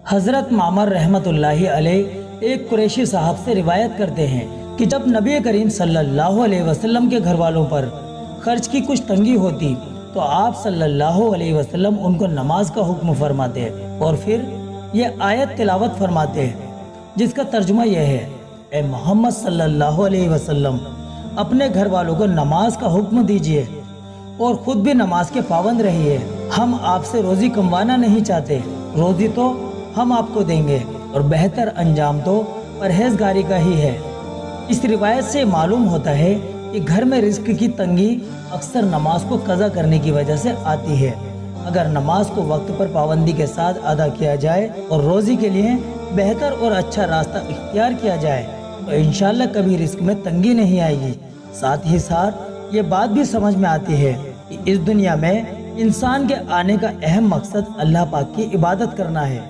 حضرت معمر رحمت اللہ علیہ ایک قریشی صاحب سے روایت کرتے ہیں کہ جب نبی کریم صلی اللہ علیہ وسلم کے گھر والوں پر خرچ کی کچھ تنگی ہوتی تو آپ صلی اللہ علیہ وسلم ان کو نماز کا حکم فرماتے اور پھر یہ آیت تلاوت فرماتے جس کا ترجمہ یہ ہے: اے محمد صلی اللہ علیہ وسلم، اپنے گھر والوں کو نماز کا حکم دیجئے اور خود بھی نماز کے پابند رہیے۔ ہم آپ سے روزی کموانا نہیں چاہتے، روزی تو ہم آپ کو دیں گے اور بہتر انجام تو پرہیزگاری کا ہی ہے۔ اس روایت سے معلوم ہوتا ہے کہ گھر میں رزق کی تنگی اکثر نماز کو قضا کرنے کی وجہ سے آتی ہے۔ اگر نماز کو وقت پر پابندی کے ساتھ ادا کیا جائے اور روزی کے لیے بہتر اور اچھا راستہ اختیار کیا جائے تو انشاءاللہ کبھی رزق میں تنگی نہیں آئے گی۔ ساتھ ہی ساتھ یہ بات بھی سمجھ میں آتی ہے کہ اس دنیا میں انسان کے آنے کا اہم مقصد اللہ پاک کی عبادت کرنا ہے۔